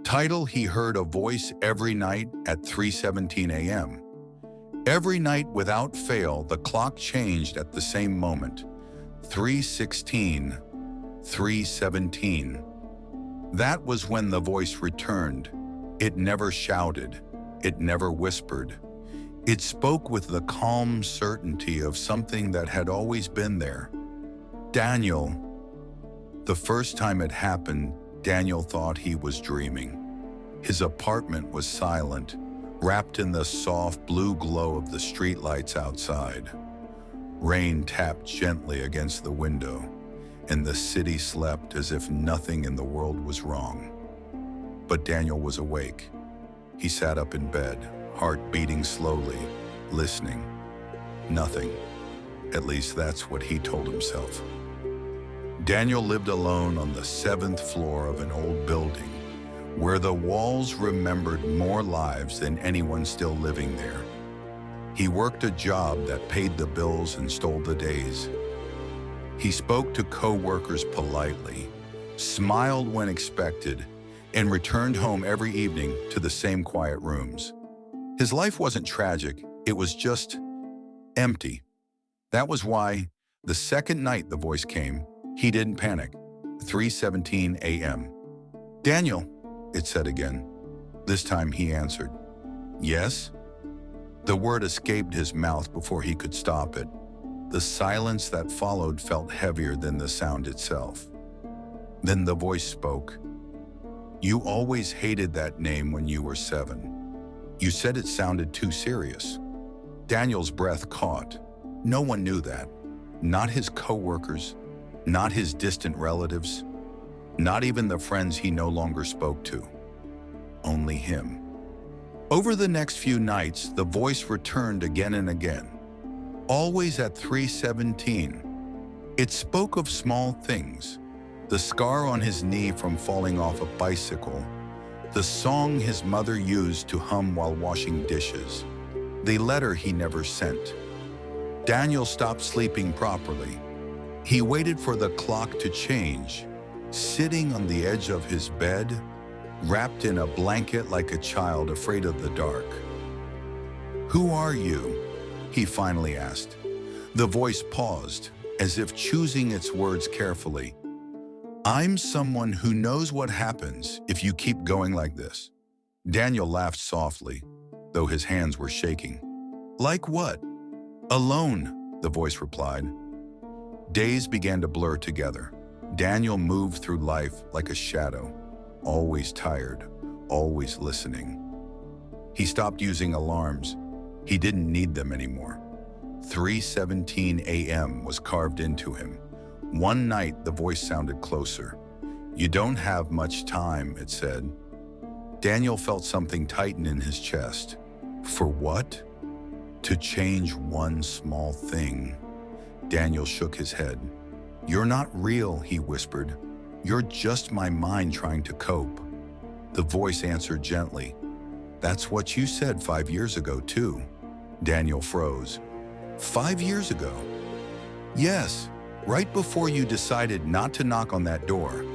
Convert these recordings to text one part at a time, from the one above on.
Title: He heard a voice every night at 3:17 a.m. Every night without fail, the clock changed at the same moment. 3:16, 3:17. That was when the voice returned. It never shouted. It never whispered. It spoke with the calm certainty of something that had always been there. Daniel. The first time it happened, Daniel thought he was dreaming. His apartment was silent, wrapped in the soft blue glow of the streetlights outside. Rain tapped gently against the window, and the city slept as if nothing in the world was wrong. But Daniel was awake. He sat up in bed, heart beating slowly, listening. Nothing. At least that's what he told himself. Daniel lived alone on the 7th floor of an old building, where the walls remembered more lives than anyone still living there. He worked a job that paid the bills and stole the days. He spoke to co-workers politely, smiled when expected, and returned home every evening to the same quiet rooms. His life wasn't tragic, it was just empty. That was why, the second night the voice came, he didn't panic. 3:17 a.m. "Daniel," it said again. This time he answered, "Yes?" The word escaped his mouth before he could stop it. The silence that followed felt heavier than the sound itself. Then the voice spoke. "You always hated that name when you were 7. You said it sounded too serious." Daniel's breath caught. No one knew that. Not his co-workers, not his distant relatives, not even the friends he no longer spoke to. Only him. Over the next few nights, the voice returned again and again. Always at 3:17. It spoke of small things. The scar on his knee from falling off a bicycle. The song his mother used to hum while washing dishes. The letter he never sent. Daniel stopped sleeping properly. He waited for the clock to change, sitting on the edge of his bed, wrapped in a blanket like a child afraid of the dark. "Who are you?" he finally asked. The voice paused, as if choosing its words carefully. "I'm someone who knows what happens if you keep going like this." Daniel laughed softly, though his hands were shaking. "Like what?" "Alone," the voice replied. Days began to blur together. Daniel moved through life like a shadow, always tired, always listening. He stopped using alarms. He didn't need them anymore. 3:17 a.m. was carved into him. One night, the voice sounded closer. "You don't have much time," it said. Daniel felt something tighten in his chest. For what? To change one small thing. Daniel shook his head. "You're not real," he whispered. "You're just my mind trying to cope." The voice answered gently. "That's what you said 5 years ago, too." Daniel froze. 5 years ago? Yes, right before you decided not to knock on that door.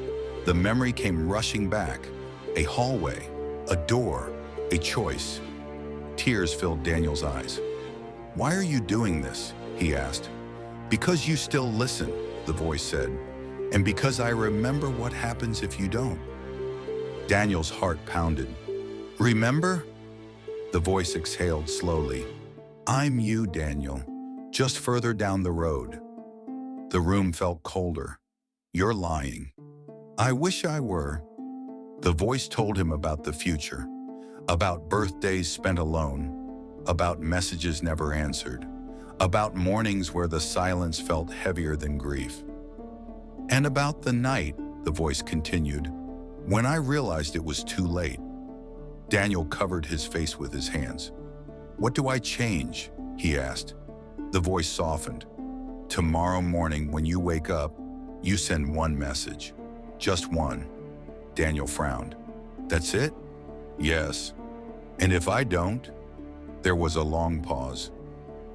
The memory came rushing back. A hallway, a door, a choice. Tears filled Daniel's eyes. "Why are you doing this?" he asked. "Because you still listen," the voice said, "and because I remember what happens if you don't." Daniel's heart pounded. "Remember?" The voice exhaled slowly. "I'm you, Daniel, just further down the road." The room felt colder. "You're lying." "I wish I were." The voice told him about the future, about birthdays spent alone, about messages never answered, about mornings where the silence felt heavier than grief. "And about the night," the voice continued, "when I realized it was too late." Daniel covered his face with his hands. "What do I change?" he asked. The voice softened. "Tomorrow morning when you wake up, you send one message. Just one." Daniel frowned. "That's it?" "Yes. And if I don't?" There was a long pause.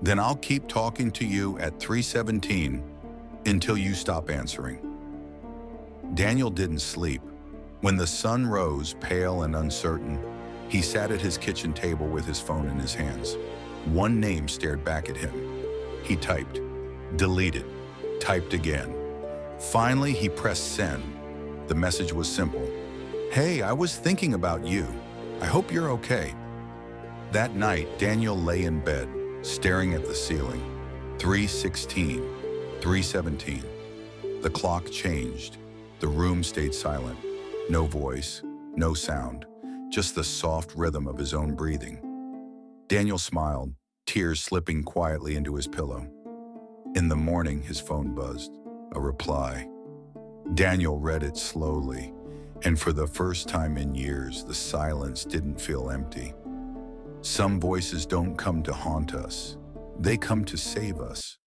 "Then I'll keep talking to you at 3:17 until you stop answering." Daniel didn't sleep. When the sun rose, pale and uncertain, he sat at his kitchen table with his phone in his hands. One name stared back at him. He typed, deleted, typed again. Finally, he pressed send. The message was simple. Hey, I was thinking about you. I hope you're okay. That night, Daniel lay in bed, staring at the ceiling. 3:16, 3:17. The clock changed. The room stayed silent. No voice, no sound, just the soft rhythm of his own breathing. Daniel smiled, tears slipping quietly into his pillow. In the morning, his phone buzzed. A reply. Daniel read it slowly, and for the first time in years, the silence didn't feel empty. Some voices don't come to haunt us. They come to save us.